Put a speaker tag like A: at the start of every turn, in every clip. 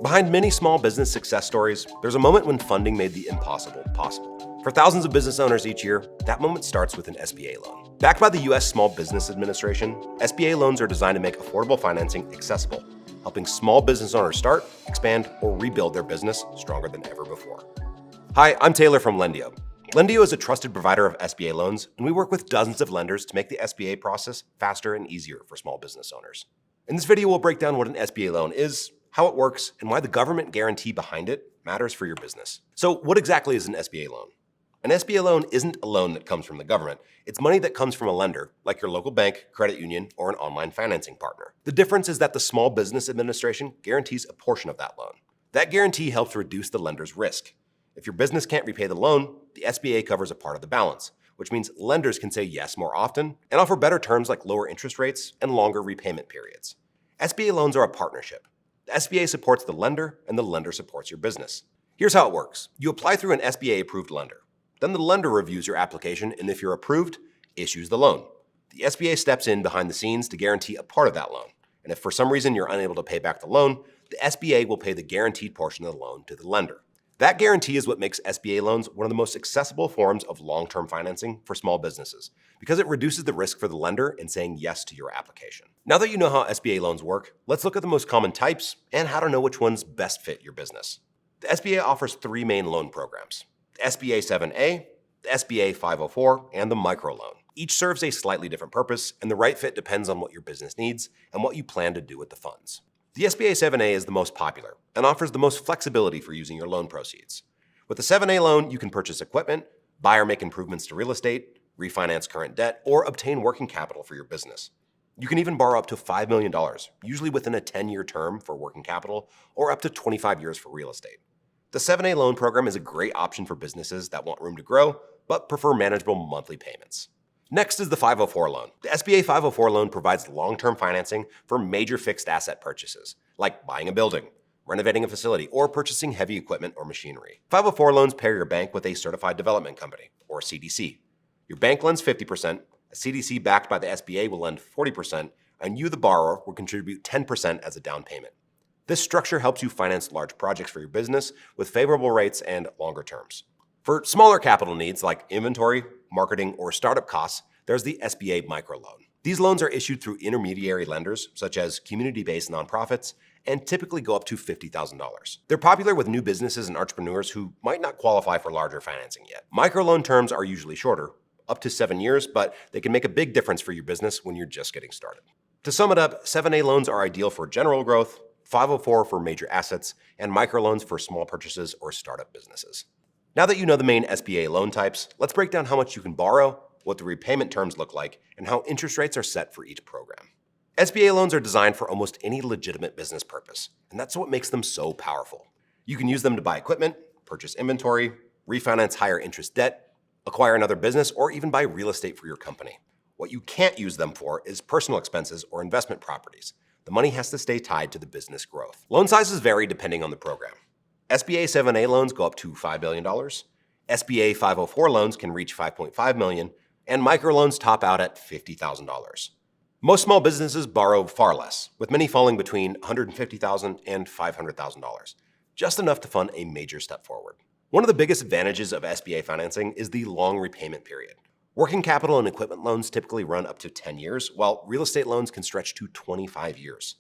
A: Behind many small business success stories, there's a moment when funding made the impossible possible. For thousands of business owners each year, that moment starts with an SBA loan. Backed by the U.S. Small Business Administration, SBA loans are designed to make affordable financing accessible, helping small business owners start, expand, or rebuild their business stronger than ever before. Hi, I'm Taylor from Lendio. Lendio is a trusted provider of SBA loans, and we work with dozens of lenders to make the SBA process faster and easier for small business owners. In this video, we'll break down what an SBA loan is, how it works, and why the government guarantee behind it matters for your business. So what exactly is an SBA loan? An SBA loan isn't a loan that comes from the government. It's money that comes from a lender, like your local bank, credit union, or an online financing partner. The difference is that the Small Business Administration guarantees a portion of that loan. That guarantee helps reduce the lender's risk. If your business can't repay the loan, the SBA covers a part of the balance, which means lenders can say yes more often and offer better terms like lower interest rates and longer repayment periods. SBA loans are a partnership. The SBA supports the lender, and the lender supports your business. Here's how it works. You apply through an SBA-approved lender. Then the lender reviews your application, and if you're approved, issues the loan. The SBA steps in behind the scenes to guarantee a part of that loan. And if for some reason you're unable to pay back the loan, the SBA will pay the guaranteed portion of the loan to the lender. That guarantee is what makes SBA loans one of the most accessible forms of long-term financing for small businesses, because it reduces the risk for the lender in saying yes to your application. Now that you know how SBA loans work, let's look at the most common types and how to know which ones best fit your business. The SBA offers three main loan programs: the SBA 7A, the SBA 504, and the microloan. Each serves a slightly different purpose, and the right fit depends on what your business needs and what you plan to do with the funds. The SBA 7A is the most popular and offers the most flexibility for using your loan proceeds. With the 7A loan, you can purchase equipment, buy or make improvements to real estate, refinance current debt, or obtain working capital for your business. You can even borrow up to $5 million, usually within a 10-year term for working capital, or up to 25 years for real estate. The 7A loan program is a great option for businesses that want room to grow, but prefer manageable monthly payments. Next is the 504 loan. The SBA 504 loan provides long-term financing for major fixed asset purchases, like buying a building, renovating a facility, or purchasing heavy equipment or machinery. 504 loans pair your bank with a certified development company, or CDC. Your bank lends 50%, a CDC backed by the SBA will lend 40%, and you, the borrower, will contribute 10% as a down payment. This structure helps you finance large projects for your business with favorable rates and longer terms. For smaller capital needs like inventory, marketing, or startup costs, there's the SBA microloan. These loans are issued through intermediary lenders, such as community-based nonprofits, and typically go up to $50,000. They're popular with new businesses and entrepreneurs who might not qualify for larger financing yet. Microloan terms are usually shorter, up to 7 years, but they can make a big difference for your business when you're just getting started. To sum it up, 7A loans are ideal for general growth, 504 for major assets, and microloans for small purchases or startup businesses. Now that you know the main SBA loan types, let's break down how much you can borrow, what the repayment terms look like, and how interest rates are set for each program. SBA loans are designed for almost any legitimate business purpose, and that's what makes them so powerful. You can use them to buy equipment, purchase inventory, refinance higher interest debt, acquire another business, or even buy real estate for your company. What you can't use them for is personal expenses or investment properties. The money has to stay tied to the business growth. Loan sizes vary depending on the program. SBA 7A loans go up to $5 billion, SBA 504 loans can reach $5.5 million, and microloans top out at $50,000. Most small businesses borrow far less, with many falling between $150,000 and $500,000, just enough to fund a major step forward. One of the biggest advantages of SBA financing is the long repayment period. Working capital and equipment loans typically run up to 10 years, while real estate loans can stretch to 25 years.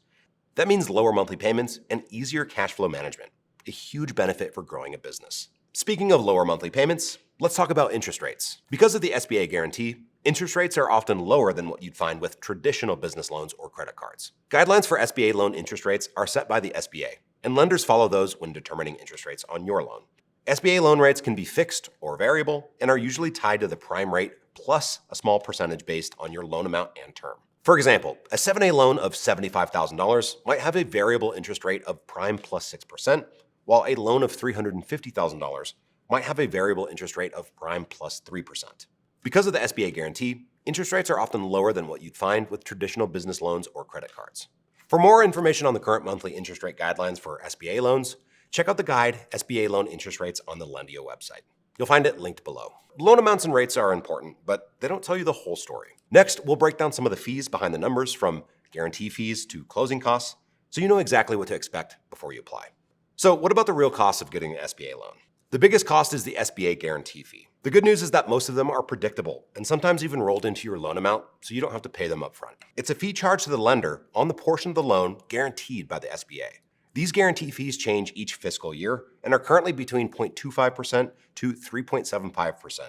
A: That means lower monthly payments and easier cash flow management, a huge benefit for growing a business. Speaking of lower monthly payments, let's talk about interest rates. Because of the SBA guarantee, interest rates are often lower than what you'd find with traditional business loans or credit cards. Guidelines for SBA loan interest rates are set by the SBA, and lenders follow those when determining interest rates on your loan. SBA loan rates can be fixed or variable and are usually tied to the prime rate plus a small percentage based on your loan amount and term. For example, a 7A loan of $75,000 might have a variable interest rate of prime plus 6%, while a loan of $350,000 might have a variable interest rate of prime plus 3%. Because of the SBA guarantee, interest rates are often lower than what you'd find with traditional business loans or credit cards. For more information on the current monthly interest rate guidelines for SBA loans, check out the guide, SBA Loan Interest Rates, on the Lendio website. You'll find it linked below. Loan amounts and rates are important, but they don't tell you the whole story. Next, we'll break down some of the fees behind the numbers, from guarantee fees to closing costs, so you know exactly what to expect before you apply. So what about the real cost of getting an SBA loan? The biggest cost is the SBA guarantee fee. The good news is that most of them are predictable and sometimes even rolled into your loan amount, so you don't have to pay them upfront. It's a fee charged to the lender on the portion of the loan guaranteed by the SBA. These guarantee fees change each fiscal year and are currently between 0.25% to 3.75%.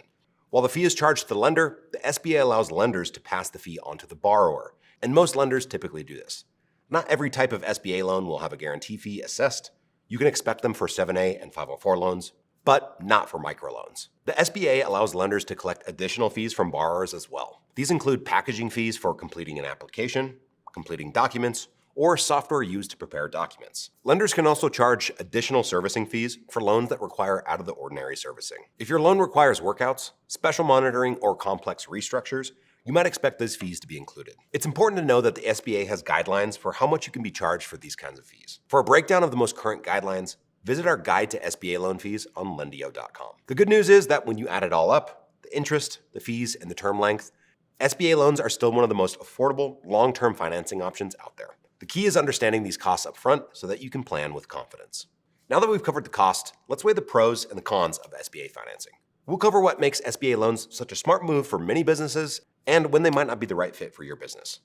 A: While the fee is charged to the lender, the SBA allows lenders to pass the fee on to the borrower, and most lenders typically do this. Not every type of SBA loan will have a guarantee fee assessed. You can expect them for 7A and 504 loans, but not for microloans. The SBA allows lenders to collect additional fees from borrowers as well. These include packaging fees for completing an application, completing documents, or software used to prepare documents. Lenders can also charge additional servicing fees for loans that require out-of-the-ordinary servicing. If your loan requires workouts, special monitoring, or complex restructures, you might expect those fees to be included. It's important to know that the SBA has guidelines for how much you can be charged for these kinds of fees. For a breakdown of the most current guidelines, visit our guide to SBA loan fees on lendio.com. The good news is that when you add it all up, the interest, the fees, and the term length, SBA loans are still one of the most affordable long-term financing options out there. The key is understanding these costs up front so that you can plan with confidence. Now that we've covered the cost, let's weigh the pros and the cons of SBA financing. We'll cover what makes SBA loans such a smart move for many businesses and when they might not be the right fit for your business.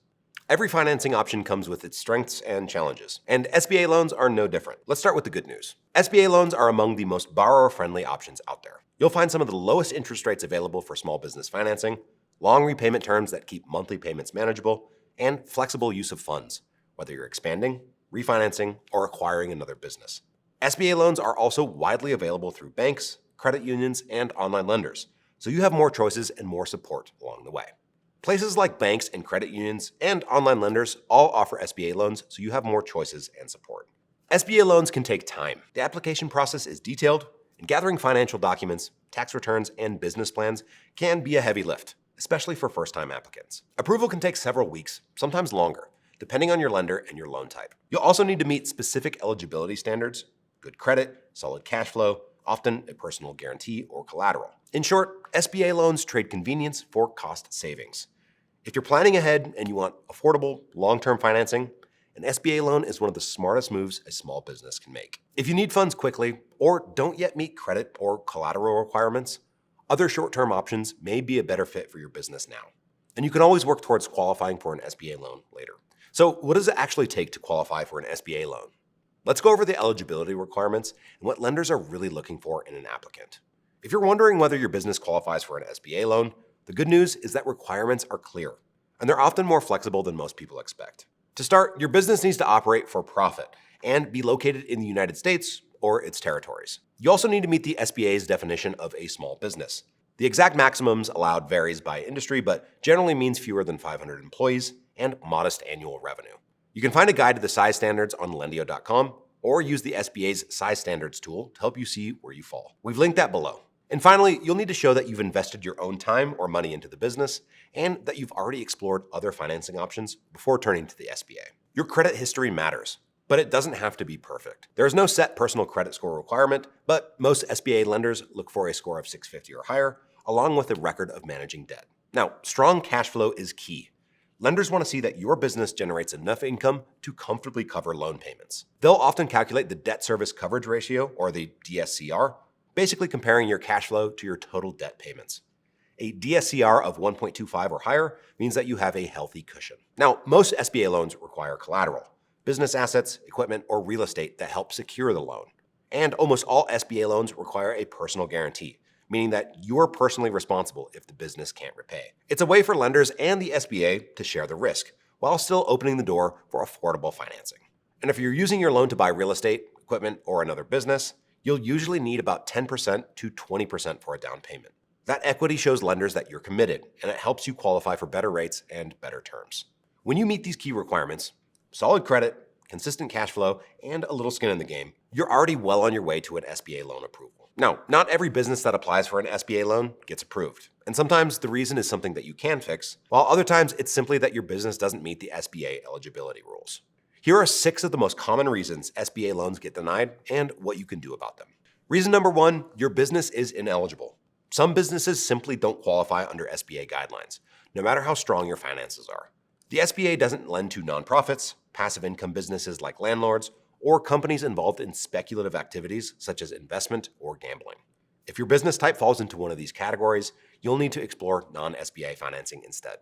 A: Every financing option comes with its strengths and challenges, and SBA loans are no different. Let's start with the good news. SBA loans are among the most borrower-friendly options out there. You'll find some of the lowest interest rates available for small business financing, long repayment terms that keep monthly payments manageable, and flexible use of funds, whether you're expanding, refinancing, or acquiring another business. SBA loans are also widely available through banks, credit unions, and online lenders, so you have more choices and more support along the way. Places like banks and credit unions and online lenders all offer SBA loans, so you have more choices and support. SBA loans can take time. The application process is detailed, and gathering financial documents, tax returns, and business plans can be a heavy lift, especially for first-time applicants. Approval can take several weeks, sometimes longer, depending on your lender and your loan type. You'll also need to meet specific eligibility standards, good credit, solid cash flow, often a personal guarantee or collateral. In short, SBA loans trade convenience for cost savings. If you're planning ahead and you want affordable, long-term financing, an SBA loan is one of the smartest moves a small business can make. If you need funds quickly or don't yet meet credit or collateral requirements, other short-term options may be a better fit for your business now. And you can always work towards qualifying for an SBA loan later. So what does it actually take to qualify for an SBA loan? Let's go over the eligibility requirements and what lenders are really looking for in an applicant. If you're wondering whether your business qualifies for an SBA loan, the good news is that requirements are clear, and they're often more flexible than most people expect. To start, your business needs to operate for profit and be located in the United States or its territories. You also need to meet the SBA's definition of a small business. The exact maximums allowed varies by industry, but generally means fewer than 500 employees and modest annual revenue. You can find a guide to the size standards on lendio.com or use the SBA's size standards tool to help you see where you fall. We've linked that below. And finally, you'll need to show that you've invested your own time or money into the business and that you've already explored other financing options before turning to the SBA. Your credit history matters, but it doesn't have to be perfect. There is no set personal credit score requirement, but most SBA lenders look for a score of 650 or higher, along with a record of managing debt. Now, strong cash flow is key. Lenders want to see that your business generates enough income to comfortably cover loan payments. They'll often calculate the debt service coverage ratio, or the DSCR, basically comparing your cash flow to your total debt payments. A DSCR of 1.25 or higher means that you have a healthy cushion. Now, most SBA loans require collateral, business assets, equipment, or real estate that help secure the loan. And almost all SBA loans require a personal guarantee, meaning that you're personally responsible if the business can't repay. It's a way for lenders and the SBA to share the risk, while still opening the door for affordable financing. And if you're using your loan to buy real estate, equipment, or another business, you'll usually need about 10% to 20% for a down payment. That equity shows lenders that you're committed, and it helps you qualify for better rates and better terms. When you meet these key requirements, solid credit, consistent cash flow, and a little skin in the game, you're already well on your way to an SBA loan approval. Now, not every business that applies for an SBA loan gets approved, and sometimes the reason is something that you can fix, while other times it's simply that your business doesn't meet the SBA eligibility rules. Here are 6 of the most common reasons SBA loans get denied and what you can do about them. Reason number 1, your business is ineligible. Some businesses simply don't qualify under SBA guidelines, no matter how strong your finances are. The SBA doesn't lend to nonprofits, passive income businesses like landlords, or companies involved in speculative activities such as investment or gambling. If your business type falls into one of these categories, you'll need to explore non-SBA financing instead.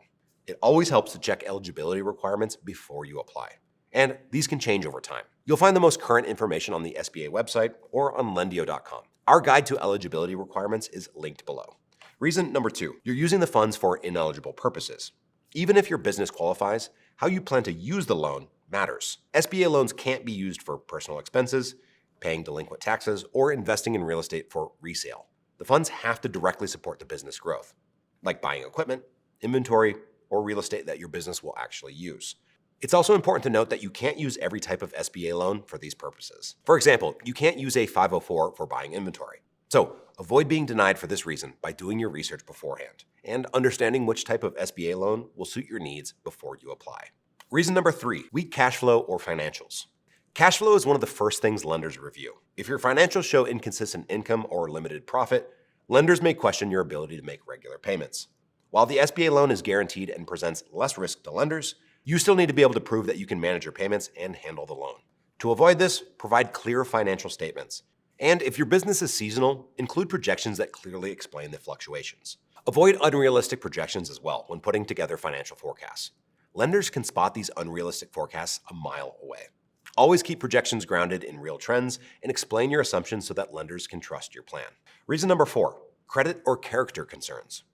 A: It always helps to check eligibility requirements before you apply, and these can change over time. You'll find the most current information on the SBA website or on lendio.com. Our guide to eligibility requirements is linked below. Reason number 2, you're using the funds for ineligible purposes. Even if your business qualifies, how you plan to use the loan matters. SBA loans can't be used for personal expenses, paying delinquent taxes, or investing in real estate for resale. The funds have to directly support the business growth, like buying equipment, inventory, or real estate that your business will actually use. It's also important to note that you can't use every type of SBA loan for these purposes. For example, you can't use a 504 for buying inventory. So avoid being denied for this reason by doing your research beforehand and understanding which type of SBA loan will suit your needs before you apply. Reason number 3, weak cash flow or financials. Cash flow is one of the first things lenders review. If your financials show inconsistent income or limited profit, lenders may question your ability to make regular payments. While the SBA loan is guaranteed and presents less risk to lenders, you still need to be able to prove that you can manage your payments and handle the loan. To avoid this, provide clear financial statements. And if your business is seasonal, include projections that clearly explain the fluctuations. Avoid unrealistic projections as well when putting together financial forecasts. Lenders can spot these unrealistic forecasts a mile away. Always keep projections grounded in real trends and explain your assumptions so that lenders can trust your plan. Reason number 4, credit or character concerns.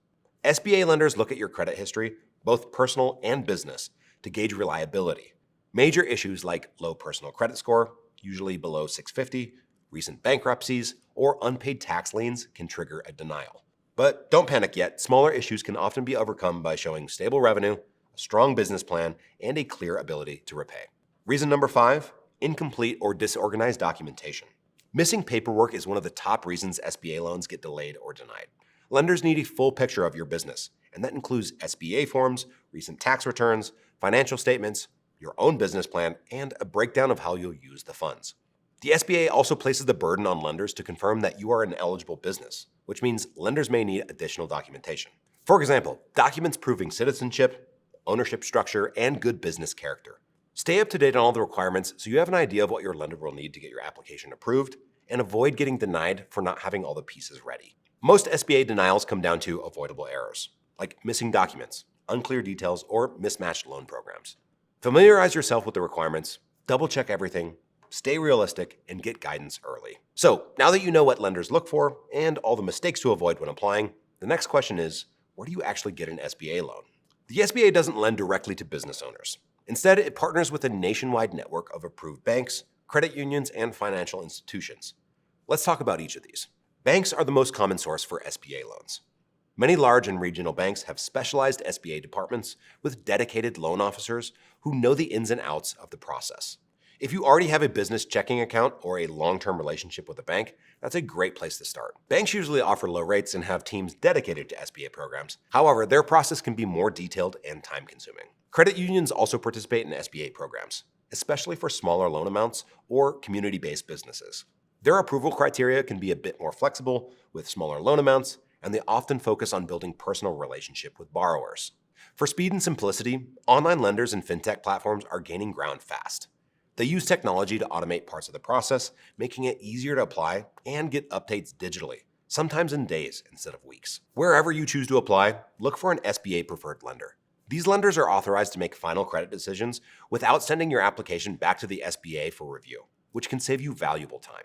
A: SBA lenders look at your credit history, both personal and business, to gauge reliability. Major issues like low personal credit score, usually below 650, recent bankruptcies, or unpaid tax liens can trigger a denial. But don't panic yet. Smaller issues can often be overcome by showing stable revenue, a strong business plan, and a clear ability to repay. Reason number 5, incomplete or disorganized documentation. Missing paperwork is one of the top reasons SBA loans get delayed or denied. Lenders need a full picture of your business, and that includes SBA forms, recent tax returns, financial statements, your own business plan, and a breakdown of how you'll use the funds. The SBA also places the burden on lenders to confirm that you are an eligible business, which means lenders may need additional documentation. For example, documents proving citizenship, ownership structure, and good business character. Stay up to date on all the requirements so you have an idea of what your lender will need to get your application approved, and avoid getting denied for not having all the pieces ready. Most SBA denials come down to avoidable errors, like missing documents, unclear details, or mismatched loan programs. Familiarize yourself with the requirements, double-check everything, stay realistic, and get guidance early. So now that you know what lenders look for and all the mistakes to avoid when applying, the next question is, where do you actually get an SBA loan? The SBA doesn't lend directly to business owners. Instead, it partners with a nationwide network of approved banks, credit unions, and financial institutions. Let's talk about each of these. Banks are the most common source for SBA loans. Many large and regional banks have specialized SBA departments with dedicated loan officers who know the ins and outs of the process. If you already have a business checking account or a long-term relationship with a bank, that's a great place to start. Banks usually offer low rates and have teams dedicated to SBA programs. However, their process can be more detailed and time-consuming. Credit unions also participate in SBA programs, especially for smaller loan amounts or community-based businesses. Their approval criteria can be a bit more flexible with smaller loan amounts, and they often focus on building personal relationship with borrowers. For speed and simplicity, online lenders and fintech platforms are gaining ground fast. They use technology to automate parts of the process, making it easier to apply and get updates digitally, sometimes in days instead of weeks. Wherever you choose to apply, look for an SBA preferred lender. These lenders are authorized to make final credit decisions without sending your application back to the SBA for review, which can save you valuable time.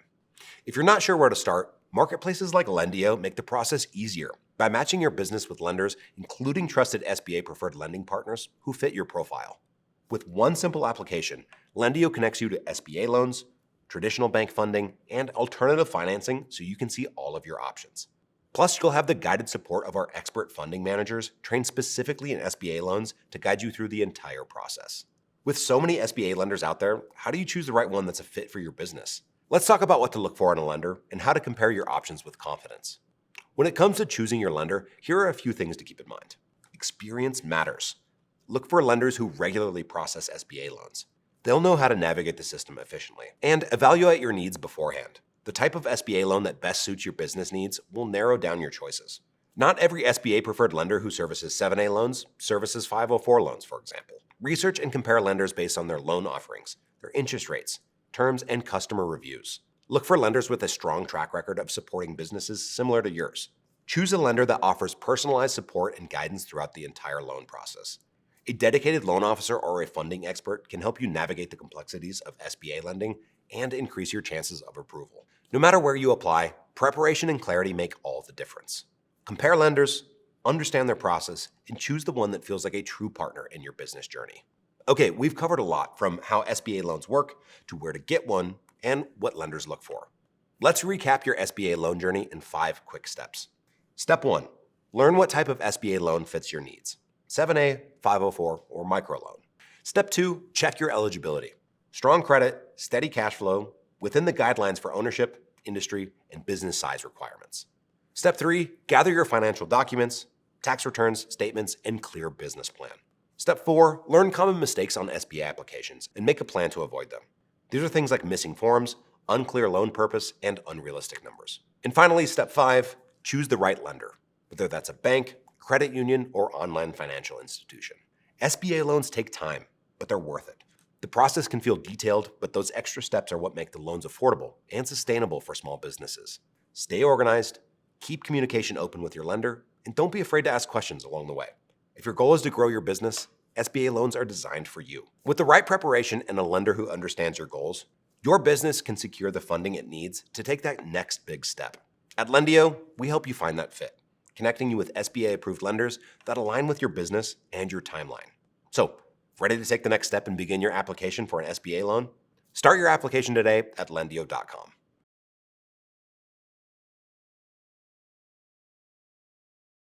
A: If you're not sure where to start, marketplaces like Lendio make the process easier by matching your business with lenders, including trusted SBA preferred lending partners who fit your profile. With one simple application, Lendio connects you to SBA loans, traditional bank funding, and alternative financing so you can see all of your options. Plus, you'll have the guided support of our expert funding managers trained specifically in SBA loans to guide you through the entire process. With so many SBA lenders out there, how do you choose the right one that's a fit for your business? Let's talk about what to look for in a lender and how to compare your options with confidence. When it comes to choosing your lender, here are a few things to keep in mind. Experience matters. Look for lenders who regularly process SBA loans. They'll know how to navigate the system efficiently. And evaluate your needs beforehand. The type of SBA loan that best suits your business needs will narrow down your choices. Not every SBA preferred lender who services 7A loans services 504 loans, for example. Research and compare lenders based on their loan offerings, their interest rates, terms, and customer reviews. Look for lenders with a strong track record of supporting businesses similar to yours. Choose a lender that offers personalized support and guidance throughout the entire loan process. A dedicated loan officer or a funding expert can help you navigate the complexities of SBA lending and increase your chances of approval. No matter where you apply, preparation and clarity make all the difference. Compare lenders, understand their process, and choose the one that feels like a true partner in your business journey. Okay, we've covered a lot, from how SBA loans work to where to get one and what lenders look for. Let's recap your SBA loan journey in 5 quick steps. Step 1, learn what type of SBA loan fits your needs: 7A, 504, or microloan. Step 2, check your eligibility: strong credit, steady cash flow, within the guidelines for ownership, industry, and business size requirements. Step 3, gather your financial documents, tax returns, statements, and clear business plan. Step 4, learn common mistakes on SBA applications and make a plan to avoid them. These are things like missing forms, unclear loan purpose, and unrealistic numbers. And finally, step 5, choose the right lender, whether that's a bank, credit union, or online financial institution. SBA loans take time, but they're worth it. The process can feel detailed, but those extra steps are what make the loans affordable and sustainable for small businesses. Stay organized, keep communication open with your lender, and don't be afraid to ask questions along the way. If your goal is to grow your business, SBA loans are designed for you. With the right preparation and a lender who understands your goals, your business can secure the funding it needs to take that next big step. At Lendio, we help you find that fit, connecting you with SBA-approved lenders that align with your business and your timeline. So, ready to take the next step and begin your application for an SBA loan? Start your application today at lendio.com.